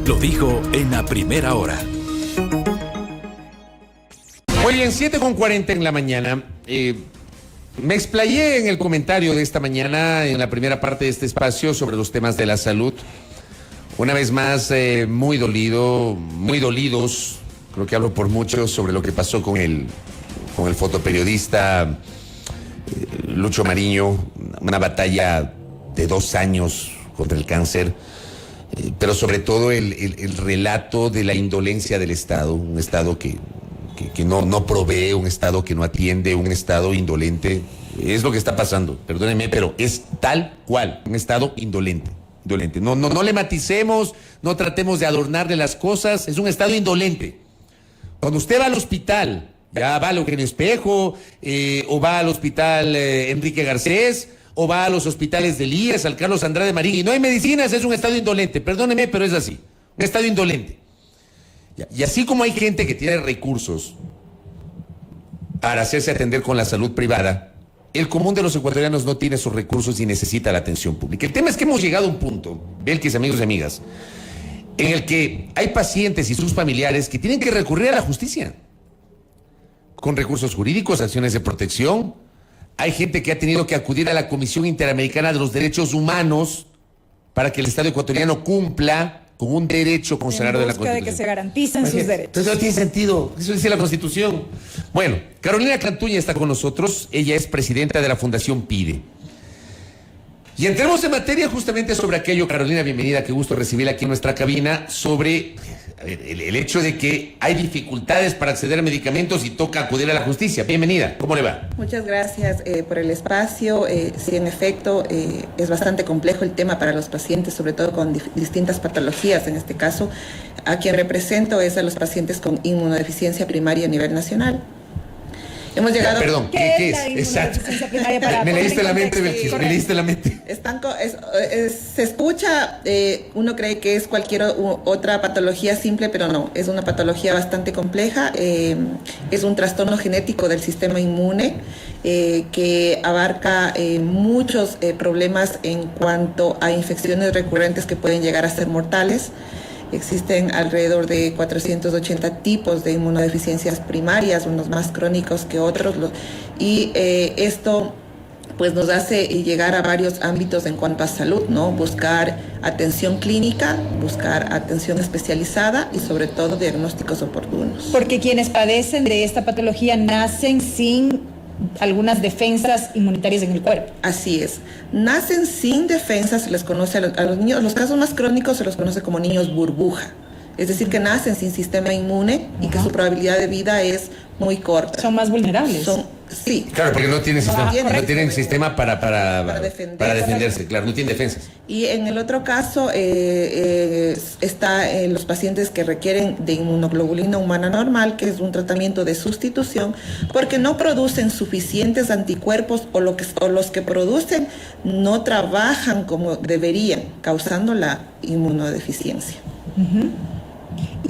lo dijo en la primera hora. Muy bien, 7:40 en la mañana. Me explayé en el comentario de esta mañana, en la primera parte de este espacio, sobre los temas de la salud. Una vez más, muy dolidos, creo que hablo por muchos, sobre lo que pasó con el fotoperiodista Lucho Mariño, una batalla de 2 años contra el cáncer, pero sobre todo el relato de la indolencia del Estado, un Estado que no provee, un Estado que no atiende, un Estado indolente. Es lo que está pasando, perdónenme, pero es tal cual, un Estado indolente. No le maticemos, no tratemos de adornarle las cosas, es un Estado indolente. Cuando usted va al hospital, ya va al Eugenio Espejo, o va al hospital Enrique Garcés, o va a los hospitales del IES, al Carlos Andrade Marín, y no hay medicinas, es un Estado indolente. Perdóneme, pero es así, un Estado indolente. Y así como hay gente que tiene recursos para hacerse atender con la salud privada, el común de los ecuatorianos no tiene esos recursos y necesita la atención pública. El tema es que hemos llegado a un punto, Belkis, amigos y amigas, en el que hay pacientes y sus familiares que tienen que recurrir a la justicia con recursos jurídicos, acciones de protección. Hay gente que ha tenido que acudir a la Comisión Interamericana de los Derechos Humanos para que el Estado ecuatoriano cumpla con un derecho consagrado de la Constitución. De que se garanticen sus derechos. Entonces no tiene sentido, eso dice la Constitución. Bueno, Carolina Cantuña está con nosotros, ella es presidenta de la Fundación PIDE. Y entremos en materia justamente sobre aquello, Carolina, bienvenida, qué gusto recibirla aquí en nuestra cabina, sobre el hecho de que hay dificultades para acceder a medicamentos y toca acudir a la justicia. Bienvenida, ¿cómo le va? Muchas gracias por el espacio. Sí, en efecto, es bastante complejo el tema para los pacientes, sobre todo con distintas patologías. En este caso, a quien represento es a los pacientes con inmunodeficiencia primaria a nivel nacional. Hemos llegado... Perdón, ¿qué es? Exacto. Me leíste la mente, Belkis, me leíste la mente. Se escucha, uno cree que es cualquier otra patología simple, pero no, es una patología bastante compleja, es un trastorno genético del sistema inmune que abarca muchos problemas en cuanto a infecciones recurrentes que pueden llegar a ser mortales. Existen alrededor de 480 tipos de inmunodeficiencias primarias, unos más crónicos que otros, y esto pues nos hace llegar a varios ámbitos en cuanto a salud, ¿no? Buscar atención clínica, buscar atención especializada y sobre todo diagnósticos oportunos. Porque quienes padecen de esta patología nacen sin algunas defensas inmunitarias en el cuerpo. Así es. Nacen sin defensas, se les conoce a los niños, los casos más crónicos se los conoce como niños burbuja. Es decir, que nacen sin sistema inmune y que su probabilidad de vida es muy corta. Son más vulnerables. Sí. Claro, porque no tienen sistema, no tienen sistema para defenderse, claro, no tienen defensas. Y en el otro caso está los pacientes que requieren de inmunoglobulina humana normal, que es un tratamiento de sustitución, porque no producen suficientes anticuerpos o los que producen no trabajan como deberían, causando la inmunodeficiencia.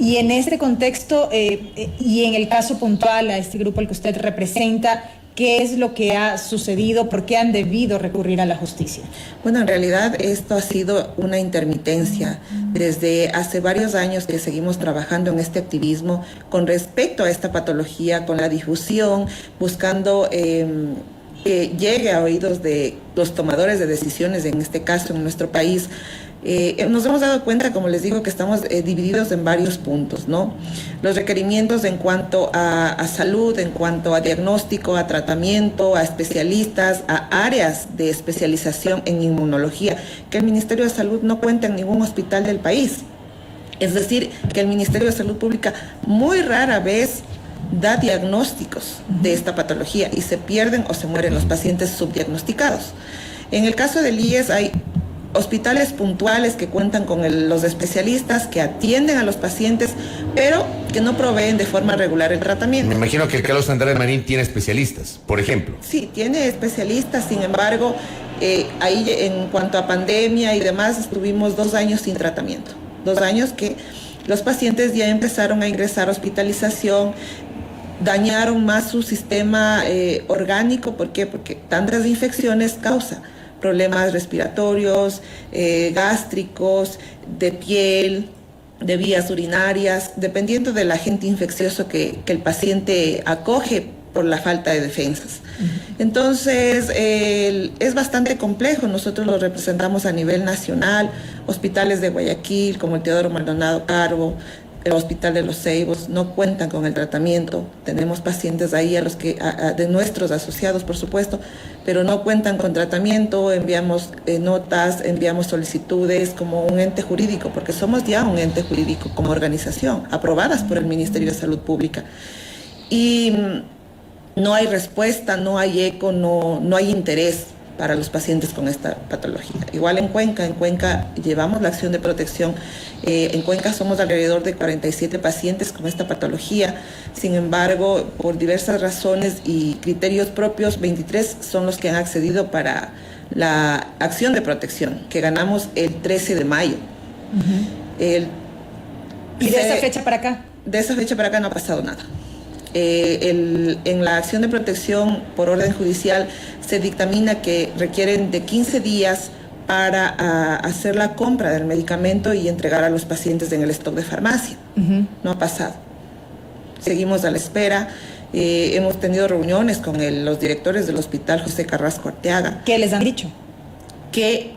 Y en este contexto, y en el caso puntual a este grupo al que usted representa, ¿qué es lo que ha sucedido? ¿Por qué han debido recurrir a la justicia? Bueno, en realidad esto ha sido una intermitencia. Desde hace varios años que seguimos trabajando en este activismo con respecto a esta patología, con la difusión, buscando que llegue a oídos de los tomadores de decisiones, en este caso en nuestro país. Nos hemos dado cuenta, como les digo, que estamos divididos en varios puntos, ¿no? Los requerimientos en cuanto a salud, en cuanto a diagnóstico, a tratamiento, a especialistas, a áreas de especialización en inmunología, que el Ministerio de Salud no cuenta en ningún hospital del país. Es decir, que el Ministerio de Salud Pública muy rara vez da diagnósticos de esta patología y se pierden o se mueren los pacientes subdiagnosticados. En el caso del IES hay hospitales puntuales que cuentan con los especialistas que atienden a los pacientes, pero que no proveen de forma regular el tratamiento. Me imagino que el Carlos Andrade Marín tiene especialistas, por ejemplo. Sí, tiene especialistas, sin embargo, ahí en cuanto a pandemia y demás, estuvimos 2 años sin tratamiento. 2 años que los pacientes ya empezaron a ingresar a hospitalización, dañaron más su sistema orgánico. ¿Por qué? Porque tantas infecciones causa problemas respiratorios, gástricos, de piel, de vías urinarias, dependiendo del agente infeccioso que el paciente acoge por la falta de defensas. Entonces, es bastante complejo. Nosotros lo representamos a nivel nacional, hospitales de Guayaquil, como el Teodoro Maldonado Carbo, el Hospital de los Ceibos, no cuentan con el tratamiento. Tenemos pacientes ahí de nuestros asociados, por supuesto, pero no cuentan con tratamiento. Enviamos notas, enviamos solicitudes como un ente jurídico, porque somos ya un ente jurídico como organización, aprobadas por el Ministerio de Salud Pública. Y no hay respuesta, no hay eco, no hay interés para los pacientes con esta patología. Igual en Cuenca llevamos la acción de protección. En Cuenca somos alrededor de 47 pacientes con esta patología. Sin embargo, por diversas razones y criterios propios, 23 son los que han accedido para la acción de protección, que ganamos el 13 de mayo. ¿Y de esa fecha para acá? De esa fecha para acá no ha pasado nada. En la acción de protección por orden judicial se dictamina que requieren de 15 días para hacer la compra del medicamento y entregar a los pacientes en el stock de farmacia. No ha pasado. Seguimos a la espera. Hemos tenido reuniones con los directores del Hospital José Carrasco Arteaga. ¿Qué les han dicho? Que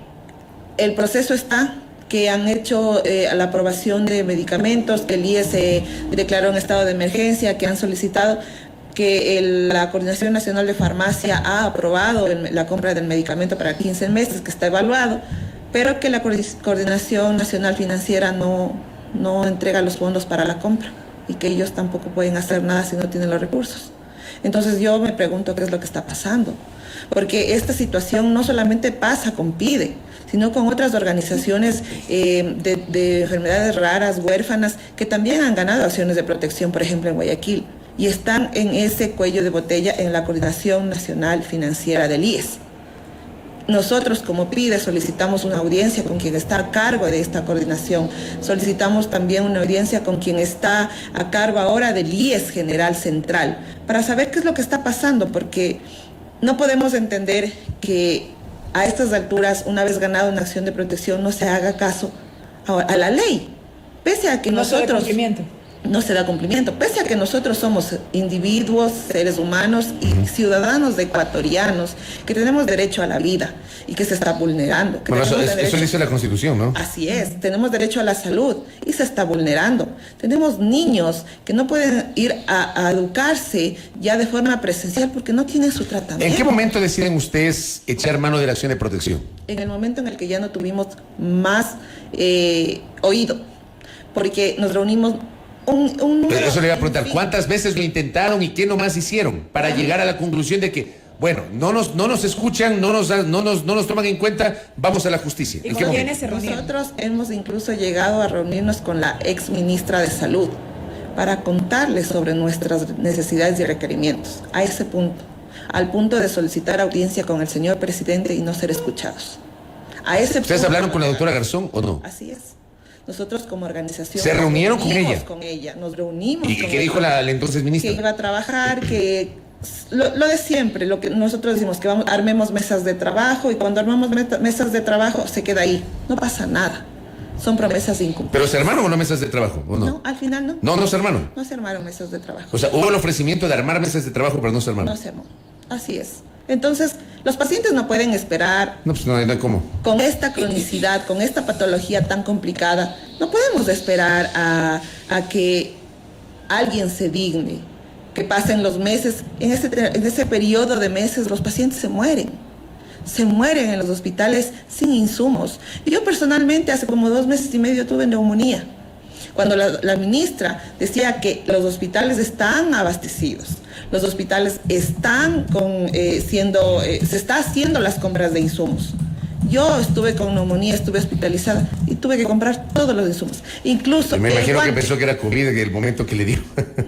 el proceso está, que han hecho la aprobación de medicamentos, que el IES declaró en estado de emergencia, que han solicitado, que la Coordinación Nacional de Farmacia ha aprobado la compra del medicamento para 15 meses, que está evaluado, pero que la Coordinación Nacional Financiera no entrega los fondos para la compra y que ellos tampoco pueden hacer nada si no tienen los recursos. Entonces yo me pregunto qué es lo que está pasando, porque esta situación no solamente pasa con PIDE, sino con otras organizaciones de enfermedades raras, huérfanas, que también han ganado acciones de protección, por ejemplo en Guayaquil, y están en ese cuello de botella en la Coordinación Nacional Financiera del IES. Nosotros como PIDE solicitamos una audiencia con quien está a cargo de esta coordinación, solicitamos también una audiencia con quien está a cargo ahora del IES General Central, para saber qué es lo que está pasando, porque no podemos entender que a estas alturas, una vez ganada una acción de protección, no se haga caso a la ley, pese a que nosotros... No se da cumplimiento, pese a que nosotros somos individuos, seres humanos y ciudadanos ecuatorianos, que tenemos derecho a la vida y que se está vulnerando. Bueno, eso dice la Constitución, ¿no? Así es, tenemos derecho a la salud y se está vulnerando. Tenemos niños que no pueden ir a educarse ya de forma presencial porque no tienen su tratamiento. ¿En qué momento deciden ustedes echar mano de la acción de protección? En el momento en el que ya no tuvimos más oído, porque nos reunimos... Pero eso le iba a preguntar, ¿cuántas veces lo intentaron y qué nomás hicieron para llegar a la conclusión de que, bueno, no nos escuchan, no nos toman en cuenta, vamos a la justicia? ¿Y con quiénes se reunieron? Nosotros hemos incluso llegado a reunirnos con la ex ministra de Salud para contarles sobre nuestras necesidades y requerimientos, a ese punto, al punto de solicitar audiencia con el señor presidente y no ser escuchados. A ese ¿Ustedes punto, hablaron con la doctora Garzón o no? Así es. Nosotros como organización... ¿Se reunieron con ella? Nos reunimos. ¿Y qué dijo la entonces ministra? Que iba a trabajar, que... Lo de siempre, lo que nosotros decimos, que armemos mesas de trabajo, y cuando armamos mesas de trabajo se queda ahí. No pasa nada. Son promesas incumplidas. ¿Pero se armaron o no mesas de trabajo? ¿O no? No, al final no. No se armaron. No se armaron mesas de trabajo. O sea, hubo el ofrecimiento de armar mesas de trabajo, pero no se armaron. No se armó. Así es. Entonces, los pacientes no pueden esperar. No, pues no hay cómo. Con esta cronicidad, con esta patología tan complicada, no podemos esperar a que alguien se digne, que pasen los meses. En ese periodo de meses los pacientes se mueren en los hospitales sin insumos. Yo personalmente hace como 2 meses y medio tuve neumonía, cuando la ministra decía que los hospitales están abastecidos, los hospitales están se está haciendo las compras de insumos. Yo estuve con neumonía, estuve hospitalizada y tuve que comprar todos los insumos. Incluso... Me imagino que pensó que era COVID en el momento que le dio.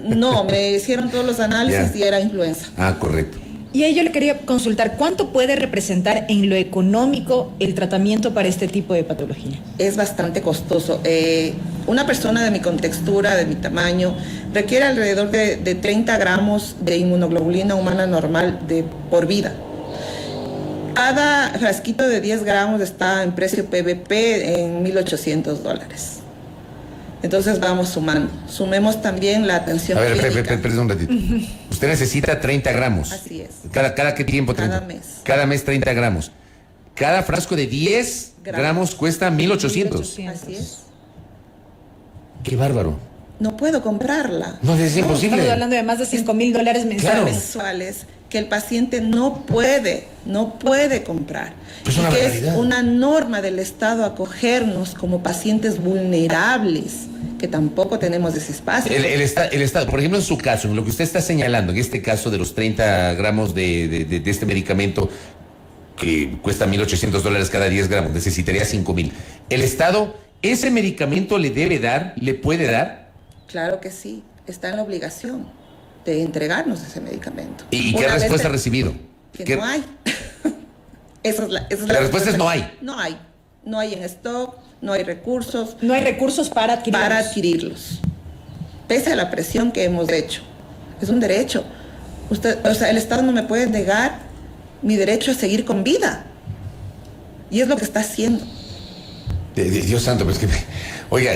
No, me hicieron todos los análisis y era influenza. Ah, correcto. Y ahí yo le quería consultar, ¿cuánto puede representar en lo económico el tratamiento para este tipo de patología? Es bastante costoso. Una persona de mi contextura, de mi tamaño, requiere alrededor de 30 gramos de inmunoglobulina humana normal por vida. Cada frasquito de 10 gramos está en precio PVP en $1,800. Entonces vamos sumando. Sumemos también la atención A ver, clínica. perdón un ratito. Usted necesita 30 gramos. Así es. ¿Cada qué tiempo? 30? Cada mes. Cada mes 30 gramos. Cada frasco de 10 gramos cuesta 1,800. Así es. Qué bárbaro. No puedo comprarla. No, es imposible. Estamos hablando de más de $5,000 mensuales. Claro. Mensuales que el paciente no puede comprar. Es y una que barbaridad. es una norma del Estado acogernos como pacientes vulnerables, que tampoco tenemos ese espacio. El Estado, por ejemplo, en su caso, en lo que usted está señalando, en este caso de los 30 gramos de este medicamento que cuesta $1,800 cada 10 gramos, necesitaría 5,000. ¿El Estado ese medicamento le puede dar? Claro que sí, está en la obligación de entregarnos ese medicamento. ¿Y qué Una vez respuesta ha recibido? Que no hay. Esa es La respuesta es no hay. No hay. No hay en stock, no hay recursos. No hay recursos para adquirirlos. Para adquirirlos. Pese a la presión que hemos hecho. Es un derecho. El Estado no me puede negar mi derecho a seguir con vida. Y es lo que está haciendo. Dios santo, pero es que, oiga,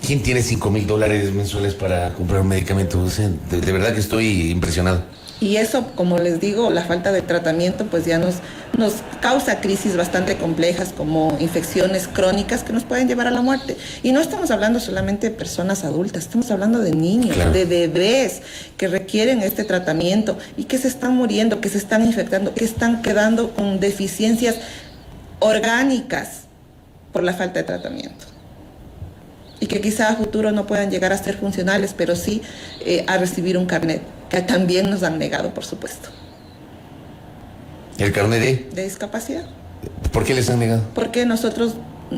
¿quién tiene $5,000 mensuales para comprar un medicamento? O sea, de verdad que estoy impresionado. Y eso, como les digo, la falta de tratamiento pues ya nos causa crisis bastante complejas como infecciones crónicas que nos pueden llevar a la muerte. Y no estamos hablando solamente de personas adultas, estamos hablando de niños, claro, de bebés que requieren este tratamiento y que se están muriendo, que se están infectando, que están quedando con deficiencias orgánicas por la falta de tratamiento. Y que quizá a futuro no puedan llegar a ser funcionales, pero sí a recibir un carnet, que también nos han negado, por supuesto. ¿El carnet De discapacidad. ¿Por qué les han negado? Porque nosotros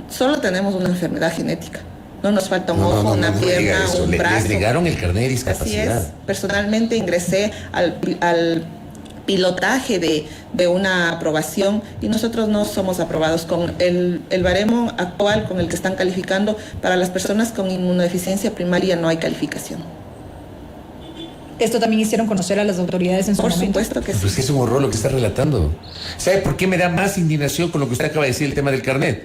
solo tenemos una enfermedad genética. No nos falta un ojo, una pierna, un brazo. Les negaron el carnet de Así discapacidad. es. Personalmente ingresé al pilotaje de una aprobación y nosotros no somos aprobados con el baremo actual con el que están calificando. Para las personas con inmunodeficiencia primaria no hay calificación. Esto también hicieron conocer a las autoridades en su Por momento. supuesto que sí. Pues que es un horror lo que está relatando. ¿Sabe por qué me da más indignación con lo que usted acaba de decir, el tema del carnet?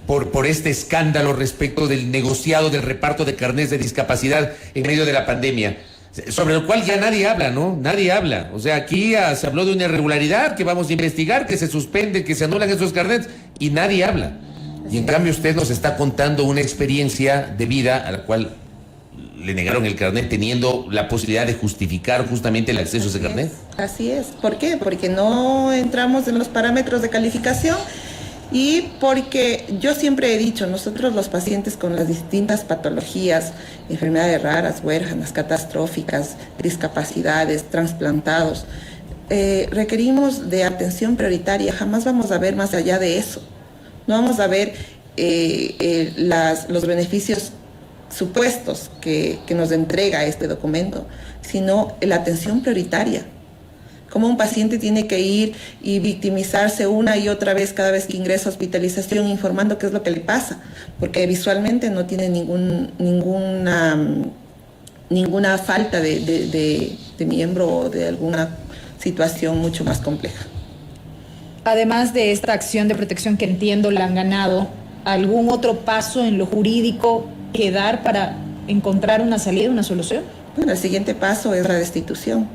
Por este escándalo respecto del negociado del reparto de carnets de discapacidad en medio de la pandemia, sobre lo cual ya nadie habla, ¿no? Nadie habla. O sea, aquí se habló de una irregularidad que vamos a investigar, que se suspende, que se anulan esos carnets, y nadie habla. Y en cambio usted nos está contando una experiencia de vida a la cual le negaron el carnet teniendo la posibilidad de justificar justamente el acceso a ese carnet. Así es. ¿Por qué? Porque no entramos en los parámetros de calificación y porque yo siempre he dicho, nosotros los pacientes con las distintas patologías, enfermedades raras, huérfanas, catastróficas, discapacidades, trasplantados, requerimos de atención prioritaria. Jamás vamos a ver más allá de eso. No vamos a ver los beneficios supuestos que nos entrega este documento, sino la atención prioritaria. Cómo un paciente tiene que ir y victimizarse una y otra vez cada vez que ingresa a hospitalización informando qué es lo que le pasa, porque visualmente no tiene ninguna falta de miembro o de alguna situación mucho más compleja. Además de esta acción de protección que entiendo la han ganado, ¿algún otro paso en lo jurídico que dar para encontrar una salida, una solución? Bueno, el siguiente paso es la destitución.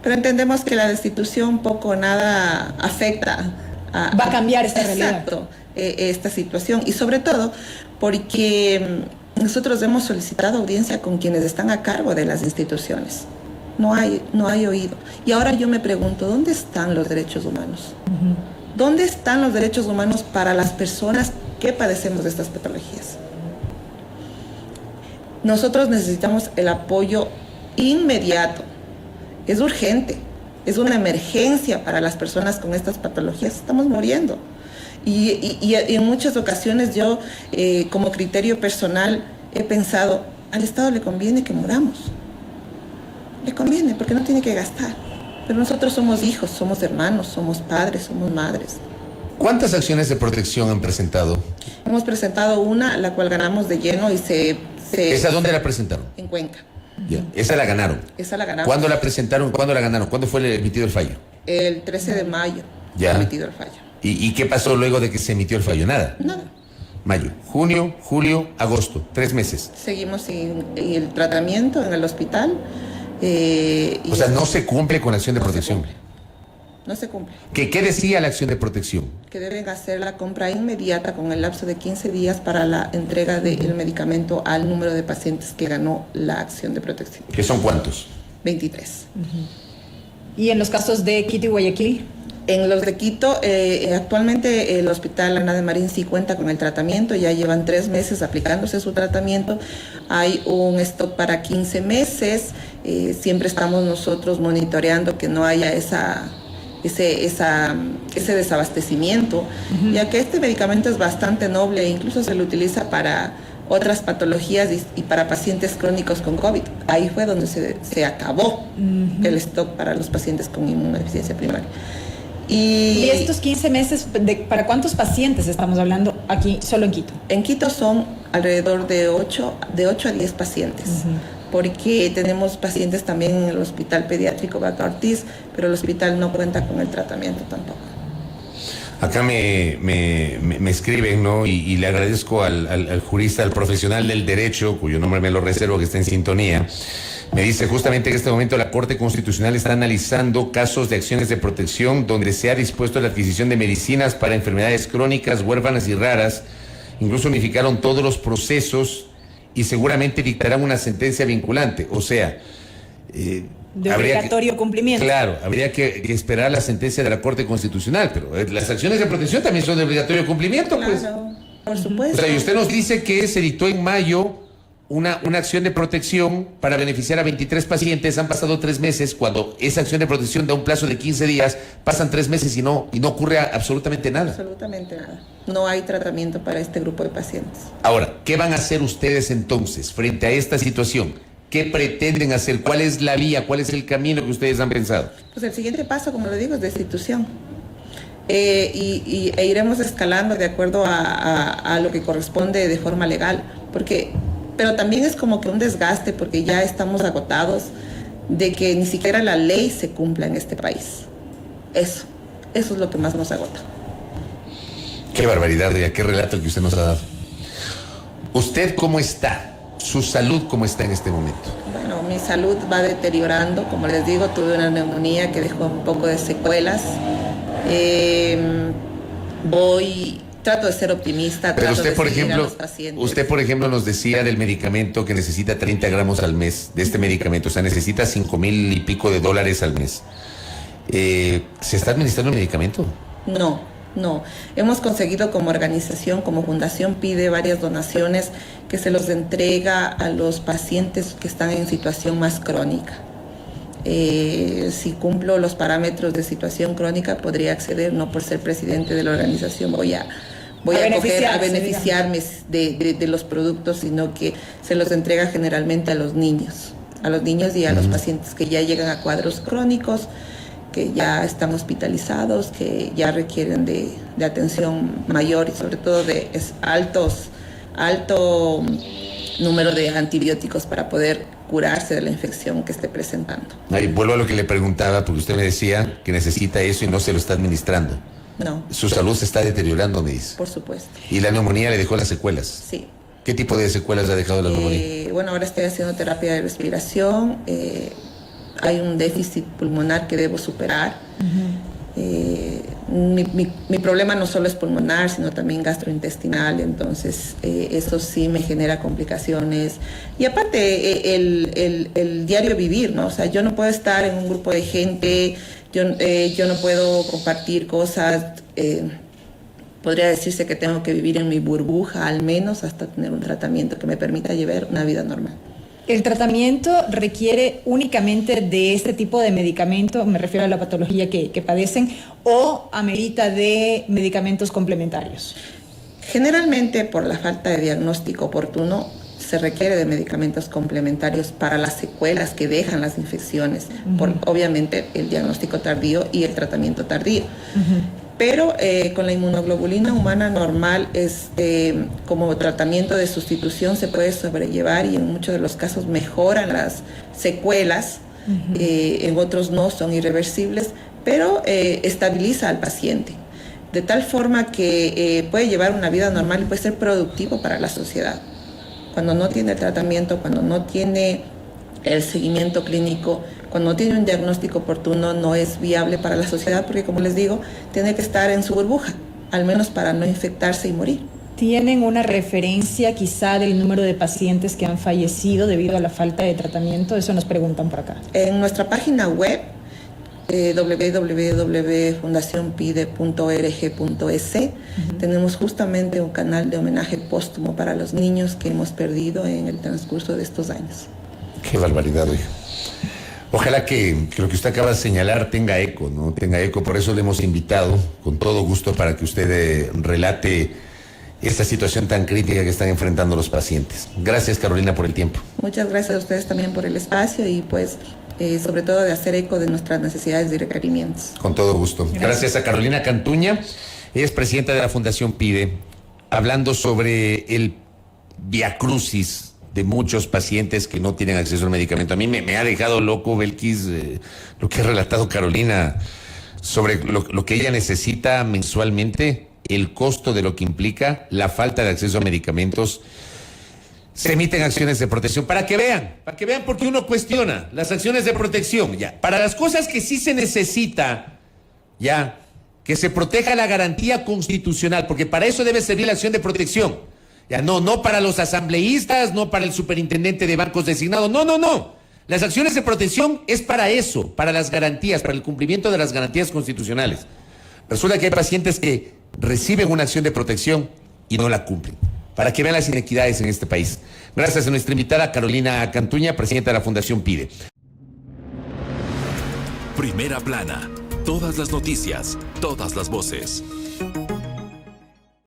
Pero entendemos que la destitución poco o nada afecta va a cambiar esta realidad. Exacto, esta situación. Y sobre todo porque nosotros hemos solicitado audiencia con quienes están a cargo de las instituciones. No hay oído. Y ahora yo me pregunto, ¿dónde están los derechos humanos? ¿Dónde están los derechos humanos para las personas que padecemos de estas patologías? Nosotros necesitamos el apoyo inmediato. Es urgente, es una emergencia para las personas con estas patologías. Estamos muriendo. Y en muchas ocasiones yo, como criterio personal, he pensado, al Estado le conviene que muramos. Le conviene, porque no tiene que gastar. Pero nosotros somos hijos, somos hermanos, somos padres, somos madres. ¿Cuántas acciones de protección han presentado? Hemos presentado una, la cual ganamos de lleno y ¿Esa dónde la presentaron? En Cuenca. Ya, esa la ganaron. Esa la ganamos. ¿Cuándo la presentaron? ¿Cuándo la ganaron? ¿Cuándo fue emitido el fallo? El 13 de mayo Ya. fue emitido el fallo. ¿Y qué pasó luego de que se emitió el fallo? Nada. Nada. junio, julio, agosto, 3 meses. Seguimos sin el tratamiento en el hospital. O sea, no se cumple con la acción de protección. No se cumple. ¿Qué decía la acción de protección? Que deben hacer la compra inmediata con el lapso de 15 días para la entrega del medicamento al número de pacientes que ganó la acción de protección. ¿Qué son cuántos? 23. ¿Y en los casos de Quito y Guayaquil? En los de Quito, actualmente el Hospital Ana de Marín sí cuenta con el tratamiento, ya llevan 3 meses aplicándose su tratamiento, hay un stock para 15 meses, siempre estamos nosotros monitoreando que no haya ese desabastecimiento, ya que este medicamento es bastante noble e incluso se lo utiliza para otras patologías y para pacientes crónicos con COVID. Ahí fue donde se acabó el stock para los pacientes con inmunodeficiencia primaria. ¿Y estos 15 meses, para cuántos pacientes estamos hablando aquí, solo en Quito? En Quito son alrededor de 8 a 10 pacientes, porque tenemos pacientes también en el Hospital Pediátrico Vaca Ortiz, pero el hospital no cuenta con el tratamiento tampoco. Acá me escriben, ¿no? Y le agradezco al jurista, al profesional del derecho, cuyo nombre me lo reservo, que está en sintonía. Me dice justamente que en este momento la Corte Constitucional está analizando casos de acciones de protección donde se ha dispuesto la adquisición de medicinas para enfermedades crónicas, huérfanas y raras. Incluso unificaron todos los procesos y seguramente dictarán una sentencia vinculante. O sea, de obligatorio cumplimiento. Claro, habría que esperar la sentencia de la Corte Constitucional, pero las acciones de protección también son de obligatorio cumplimiento, claro, pues. Por supuesto. O sea, y usted nos dice que se dictó en mayo una acción de protección para beneficiar a 23 pacientes. Han pasado 3 meses. Cuando esa acción de protección da un plazo de 15 días, pasan 3 meses y no ocurre absolutamente nada. Absolutamente nada. No hay tratamiento para este grupo de pacientes. Ahora, ¿qué van a hacer ustedes entonces frente a esta situación? ¿Qué pretenden hacer? ¿Cuál es la vía? ¿Cuál es el camino que ustedes han pensado? Pues el siguiente paso, como lo digo, es destitución. E iremos escalando de acuerdo a lo que corresponde de forma legal. Pero también es como que un desgaste, porque ya estamos agotados de que ni siquiera la ley se cumpla en este país. Eso es lo que más nos agota. Qué barbaridad, Ria, qué relato que usted nos ha dado. ¿Usted cómo está? ¿Su salud cómo está en este momento? Bueno, mi salud va deteriorando. Como les digo, tuve una neumonía que dejó un poco de secuelas. Trato de ser optimista. Pero usted, por ejemplo, nos decía del medicamento que necesita 30 gramos al mes, de este medicamento, o sea, necesita $5,000 y pico al mes. ¿Se está administrando el medicamento? No. Hemos conseguido como organización, como fundación, pide varias donaciones que se los entrega a los pacientes que están en situación más crónica. Si cumplo los parámetros de situación crónica, podría acceder. No por ser presidente de la organización voy a beneficiarme de los productos, sino que se los entrega generalmente a los niños y a los pacientes que ya llegan a cuadros crónicos, que ya están hospitalizados, que ya requieren de atención mayor y sobre todo de alto número de antibióticos para poder curarse de la infección que esté presentando. Ahí vuelvo a lo que le preguntaba, porque usted me decía que necesita eso y no se lo está administrando. No. Su salud se está deteriorando, me dice. Por supuesto. ¿Y la neumonía le dejó las secuelas? Sí. ¿Qué tipo de secuelas le ha dejado la neumonía? Bueno, ahora estoy haciendo terapia de respiración. Hay un déficit pulmonar que debo superar. Mi problema no solo es pulmonar, sino también gastrointestinal, entonces eso sí me genera complicaciones. Y aparte, el diario vivir, ¿no? O sea, yo no puedo estar en un grupo de gente, yo no puedo compartir cosas. Podría decirse que tengo que vivir en mi burbuja, al menos hasta tener un tratamiento que me permita llevar una vida normal. ¿El tratamiento requiere únicamente de este tipo de medicamento, me refiero a la patología que padecen, o amerita de medicamentos complementarios? Generalmente, por la falta de diagnóstico oportuno, se requiere de medicamentos complementarios para las secuelas que dejan las infecciones, por obviamente el diagnóstico tardío y el tratamiento tardío. Pero con la inmunoglobulina humana normal, como tratamiento de sustitución se puede sobrellevar y en muchos de los casos mejoran las secuelas, en otros no, son irreversibles, pero estabiliza al paciente. de tal forma que puede llevar una vida normal y puede ser productivo para la sociedad. Cuando no tiene tratamiento, cuando no tiene el seguimiento clínico, cuando no tiene un diagnóstico oportuno, no es viable para la sociedad porque, como les digo, tiene que estar en su burbuja, al menos para no infectarse y morir. ¿Tienen una referencia quizá del número de pacientes que han fallecido debido a la falta de tratamiento? Eso nos preguntan por acá. En nuestra página web, www.fundacionpide.org.es, tenemos justamente un canal de homenaje póstumo para los niños que hemos perdido en el transcurso de estos años. Qué barbaridad, oiga. Ojalá que lo que usted acaba de señalar tenga eco, ¿no? Tenga eco, por eso le hemos invitado con todo gusto para que usted relate esta situación tan crítica que están enfrentando los pacientes. Gracias, Carolina, por el tiempo. Muchas gracias a ustedes también por el espacio y pues sobre todo de hacer eco de nuestras necesidades y requerimientos. Con todo gusto. Gracias a Carolina Cantuña, ella es presidenta de la Fundación PIDE, hablando sobre el viacrucis de muchos pacientes que no tienen acceso al medicamento. A mí me ha dejado loco, Belkis, lo que ha relatado Carolina sobre lo que ella necesita mensualmente, el costo de lo que implica la falta de acceso a medicamentos. Se emiten acciones de protección para que vean porque uno cuestiona las acciones de protección, ya. Para las cosas que sí se necesita, ya, que se proteja la garantía constitucional, porque para eso debe servir la acción de protección. Ya, no para los asambleístas, no para el superintendente de bancos designado, no. Las acciones de protección es para eso, para las garantías, para el cumplimiento de las garantías constitucionales. Resulta que hay pacientes que reciben una acción de protección y no la cumplen, para que vean las inequidades en este país. Gracias a nuestra invitada Carolina Cantuña, presidenta de la Fundación PIDE. Primera plana, todas las noticias, todas las voces.